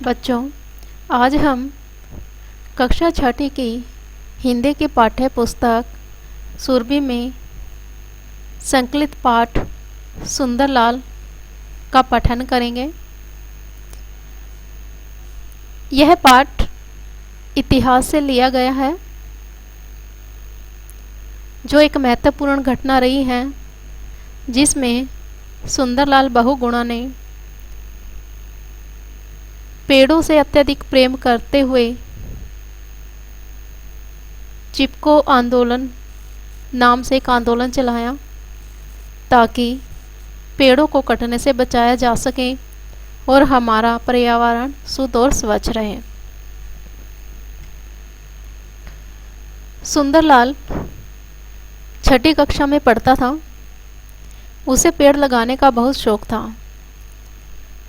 बच्चों, आज हम कक्षा छठी की हिंदी की पाठ्य पुस्तक सुरभि में संकलित पाठ सुंदरलाल का पठन करेंगे। यह पाठ इतिहास से लिया गया है, जो एक महत्वपूर्ण घटना रही है जिसमें सुंदरलाल बहुगुणा ने पेड़ों से अत्यधिक प्रेम करते हुए चिपको आंदोलन नाम से एक आंदोलन चलाया ताकि पेड़ों को कटने से बचाया जा सके और हमारा पर्यावरण शुद्ध और स्वच्छ रहे। सुंदरलाल छठी कक्षा में पढ़ता था। उसे पेड़ लगाने का बहुत शौक था।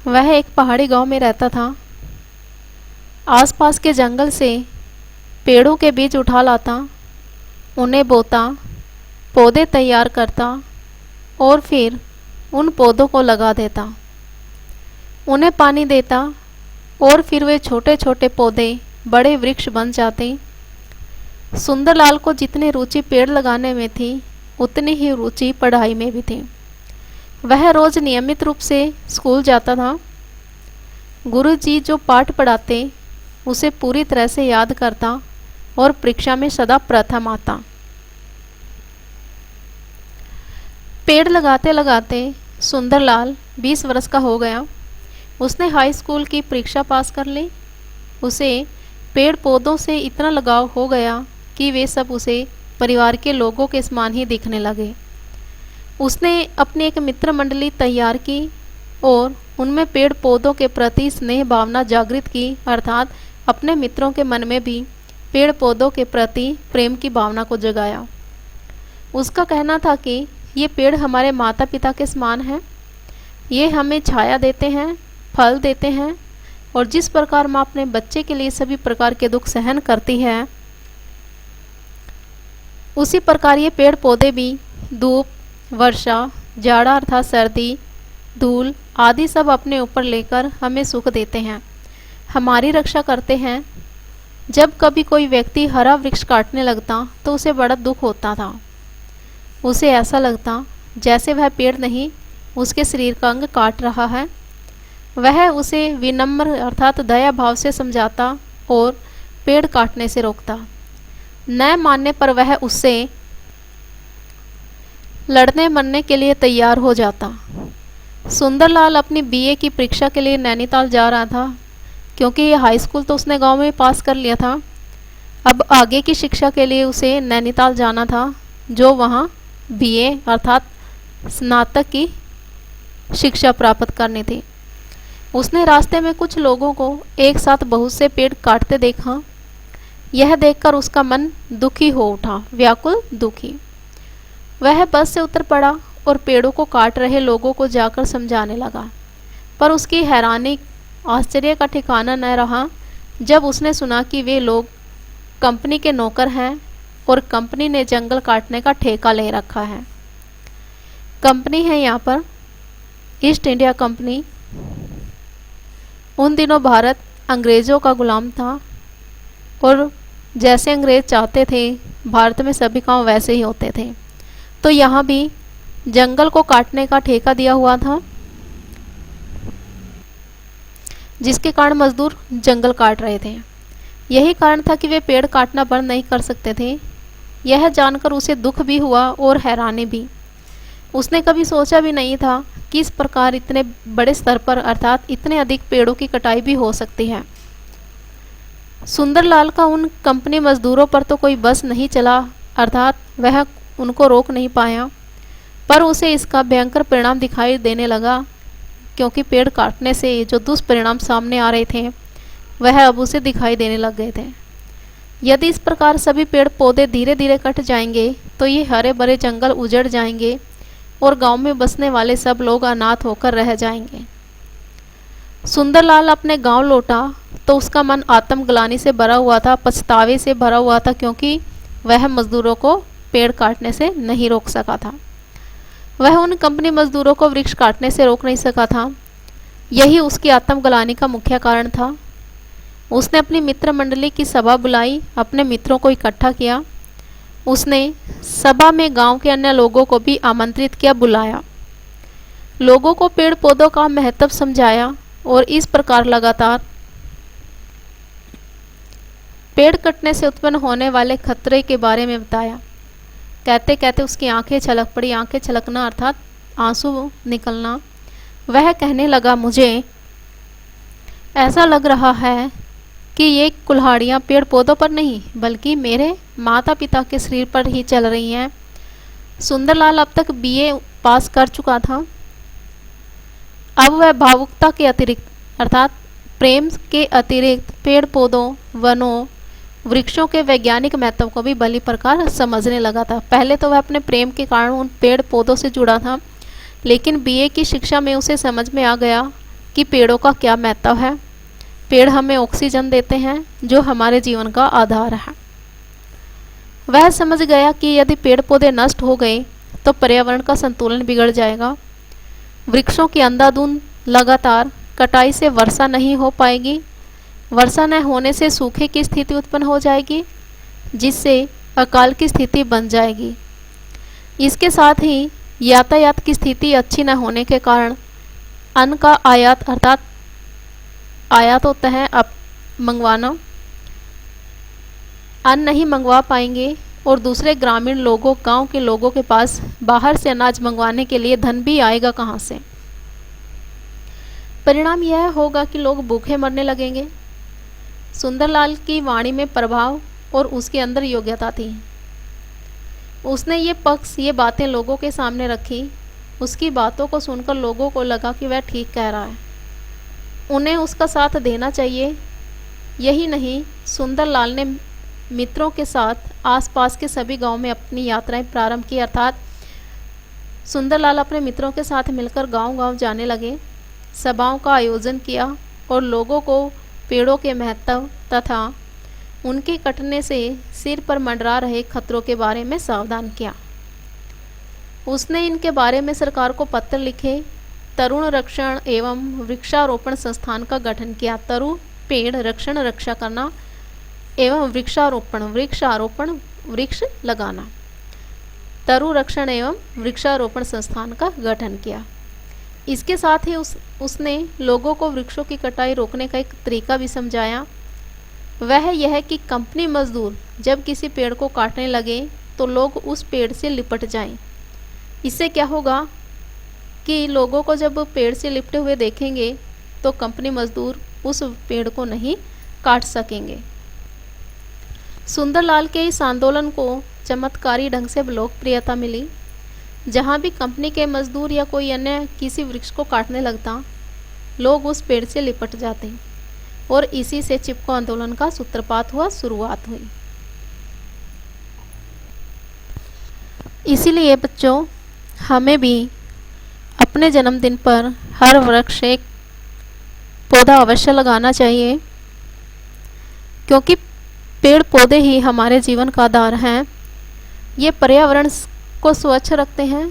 वह एक पहाड़ी गांव में रहता था। आसपास के जंगल से पेड़ों के बीज उठा लाता, उन्हें बोता, पौधे तैयार करता और फिर उन पौधों को लगा देता। उन्हें पानी देता और फिर वे छोटे छोटे पौधे बड़े वृक्ष बन जाते। सुंदरलाल को जितनी रुचि पेड़ लगाने में थी, उतनी ही रुचि पढ़ाई में भी थी। वह रोज नियमित रूप से स्कूल जाता था। गुरुजी जो पाठ पढ़ाते उसे पूरी तरह से याद करता और परीक्षा में सदा प्रथम आता। पेड़ लगाते लगाते सुंदरलाल 20 वर्ष का हो गया। उसने हाई स्कूल की परीक्षा पास कर ली। उसे पेड़ पौधों से इतना लगाव हो गया कि वे सब उसे परिवार के लोगों के समान ही दिखने लगे। उसने अपनी एक मित्र मंडली तैयार की और उनमें पेड़ पौधों के प्रति स्नेह भावना जागृत की, अर्थात अपने मित्रों के मन में भी पेड़ पौधों के प्रति प्रेम की भावना को जगाया। उसका कहना था कि ये पेड़ हमारे माता पिता के समान हैं। ये हमें छाया देते हैं, फल देते हैं और जिस प्रकार माँ अपने बच्चे के लिए सभी प्रकार के दुख सहन करती है, उसी प्रकार ये पेड़ पौधे भी धूप, वर्षा, जाड़ा अर्थात सर्दी, धूल आदि सब अपने ऊपर लेकर हमें सुख देते हैं, हमारी रक्षा करते हैं। जब कभी कोई व्यक्ति हरा वृक्ष काटने लगता तो उसे बड़ा दुख होता था। उसे ऐसा लगता जैसे वह पेड़ नहीं, उसके शरीर का अंग काट रहा है। वह उसे विनम्र अर्थात दया भाव से समझाता और पेड़ काटने से रोकता। न मानने पर वह उससे लड़ने मरने के लिए तैयार हो जाता। सुंदरलाल अपनी बीए की परीक्षा के लिए नैनीताल जा रहा था, क्योंकि ये हाई स्कूल तो उसने गांव में पास कर लिया था। अब आगे की शिक्षा के लिए उसे नैनीताल जाना था, जो वहाँ बीए अर्थात स्नातक की शिक्षा प्राप्त करनी थी। उसने रास्ते में कुछ लोगों को एक साथ बहुत से पेड़ काटते देखा। यह देखकर उसका मन दुखी हो उठा, व्याकुल दुखी। वह बस से उतर पड़ा और पेड़ों को काट रहे लोगों को जाकर समझाने लगा। पर उसकी हैरानी आश्चर्य का ठिकाना न रहा जब उसने सुना कि वे लोग कंपनी के नौकर हैं और कंपनी ने जंगल काटने का ठेका ले रखा है। कंपनी है यहाँ पर ईस्ट इंडिया कंपनी। उन दिनों भारत अंग्रेज़ों का गुलाम था और जैसे अंग्रेज़ चाहते थे भारत में सभी काम वैसे ही होते थे। तो यहाँ भी जंगल को काटने का ठेका दिया हुआ था, जिसके कारण मजदूर जंगल काट रहे थे। यही कारण था कि वे पेड़ काटना बंद नहीं कर सकते थे। यह जानकर उसे दुख भी हुआ और हैरानी भी। उसने कभी सोचा भी नहीं था कि इस प्रकार इतने बड़े स्तर पर अर्थात इतने अधिक पेड़ों की कटाई भी हो सकती है। सुंदरलाल का उन कंपनी मजदूरों पर तो कोई बस नहीं चला, अर्थात वह उनको रोक नहीं पाया, पर उसे इसका भयंकर परिणाम दिखाई देने लगा, क्योंकि पेड़ काटने से जो दुष्परिणाम सामने आ रहे थे वह अब उसे दिखाई देने लग गए थे। यदि इस प्रकार सभी पेड़ पौधे धीरे धीरे कट जाएंगे तो ये हरे भरे जंगल उजड़ जाएंगे और गांव में बसने वाले सब लोग अनाथ होकर रह जाएंगे। सुंदरलाल अपने गांव लौटा तो उसका मन आत्मग्लानि से भरा हुआ था, पछतावे से भरा हुआ था, क्योंकि वह मजदूरों को पेड़ काटने से नहीं रोक सका था। वह उन कंपनी मजदूरों को वृक्ष काटने से रोक नहीं सका था। यही उसकी आत्मग्लानि का मुख्य कारण था। उसने अपनी मित्र मंडली की सभा बुलाई, अपने मित्रों को इकट्ठा किया। उसने सभा में गांव के अन्य लोगों को भी आमंत्रित किया, बुलाया। लोगों को पेड़ पौधों का महत्व समझाया और इस प्रकार लगातार पेड़ कटने से उत्पन्न होने वाले खतरे के बारे में बताया। कहते कहते उसकी आंखें छलक पड़ी। आंखें छलकना अर्थात आंसू निकलना। वह कहने लगा, मुझे ऐसा लग रहा है कि ये कुल्हाड़ियाँ पेड़ पौधों पर नहीं बल्कि मेरे माता पिता के शरीर पर ही चल रही हैं। सुंदरलाल अब तक बीए पास कर चुका था। अब वह भावुकता के अतिरिक्त अर्थात प्रेम के अतिरिक्त पेड़ पौधों, वनों, वृक्षों के वैज्ञानिक महत्व को भी भली प्रकार समझने लगा था। पहले तो वह अपने प्रेम के कारण उन पेड़ पौधों से जुड़ा था, लेकिन बीए की शिक्षा में उसे समझ में आ गया कि पेड़ों का क्या महत्व है। पेड़ हमें ऑक्सीजन देते हैं जो हमारे जीवन का आधार है। वह समझ गया कि यदि पेड़ पौधे नष्ट हो गए तो पर्यावरण का संतुलन बिगड़ जाएगा। वृक्षों की अंधाधुंध लगातार कटाई से वर्षा नहीं हो पाएगी। वर्षा न होने से सूखे की स्थिति उत्पन्न हो जाएगी, जिससे अकाल की स्थिति बन जाएगी। इसके साथ ही यातायात की स्थिति अच्छी न होने के कारण अन्न का आयात अर्थात आयात होता है अब मंगवाना, अन्न नहीं मंगवा पाएंगे और दूसरे ग्रामीण लोगों, गांव के लोगों के पास बाहर से अनाज मंगवाने के लिए धन भी आएगा कहाँ से। परिणाम यह होगा कि लोग भूखे मरने लगेंगे। सुंदरलाल की वाणी में प्रभाव और उसके अंदर योग्यता थी। उसने ये बातें लोगों के सामने रखी। उसकी बातों को सुनकर लोगों को लगा कि वह ठीक कह रहा है, उन्हें उसका साथ देना चाहिए। यही नहीं, सुंदरलाल ने मित्रों के साथ आसपास के सभी गांव में अपनी यात्राएं प्रारंभ की। अर्थात सुंदरलाल अपने मित्रों के साथ मिलकर गांव-गांव जाने लगे, सभाओं का आयोजन किया और लोगों को पेड़ों के महत्व तथा उनके कटने से सिर पर मंडरा रहे खतरों के बारे में सावधान किया। उसने इनके बारे में सरकार को पत्र लिखे। तरुण रक्षण एवं वृक्षारोपण संस्थान का गठन किया। तरु पेड़, रक्षण रक्षा करना, एवं वृक्षारोपण वृक्ष लगाना। तरु रक्षण एवं वृक्षारोपण संस्थान का गठन किया। इसके साथ ही उसने लोगों को वृक्षों की कटाई रोकने का एक तरीका भी समझाया। वह यह कि कंपनी मजदूर जब किसी पेड़ को काटने लगे तो लोग उस पेड़ से लिपट जाएं। इससे क्या होगा कि लोगों को जब पेड़ से लिपटे हुए देखेंगे तो कंपनी मजदूर उस पेड़ को नहीं काट सकेंगे। सुंदरलाल के इस आंदोलन को चमत्कारी ढंग से लोकप्रियता मिली। जहाँ भी कंपनी के मजदूर या कोई अन्य किसी वृक्ष को काटने लगता, लोग उस पेड़ से लिपट जाते और इसी से चिपको आंदोलन का सूत्रपात हुआ, शुरुआत हुई। इसीलिए बच्चों, हमें भी अपने जन्मदिन पर हर वृक्ष एक पौधा अवश्य लगाना चाहिए, क्योंकि पेड़ पौधे ही हमारे जीवन का आधार हैं। ये पर्यावरण को स्वच्छ रखते हैं।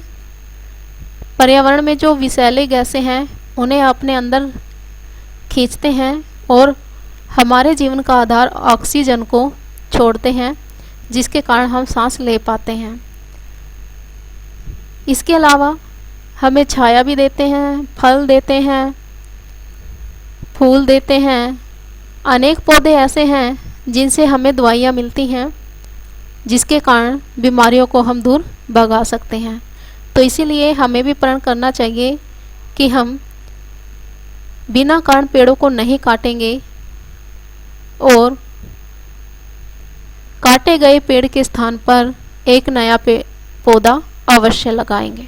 पर्यावरण में जो विषैले गैसें हैं उन्हें अपने अंदर खींचते हैं और हमारे जीवन का आधार ऑक्सीजन को छोड़ते हैं, जिसके कारण हम सांस ले पाते हैं। इसके अलावा हमें छाया भी देते हैं, फल देते हैं, फूल देते हैं। अनेक पौधे ऐसे हैं जिनसे हमें दवाइयाँ मिलती हैं, जिसके कारण बीमारियों को हम दूर भगा सकते हैं। तो इसीलिए हमें भी प्रण करना चाहिए कि हम बिना कारण पेड़ों को नहीं काटेंगे और काटे गए पेड़ के स्थान पर एक नया पौधा अवश्य लगाएंगे।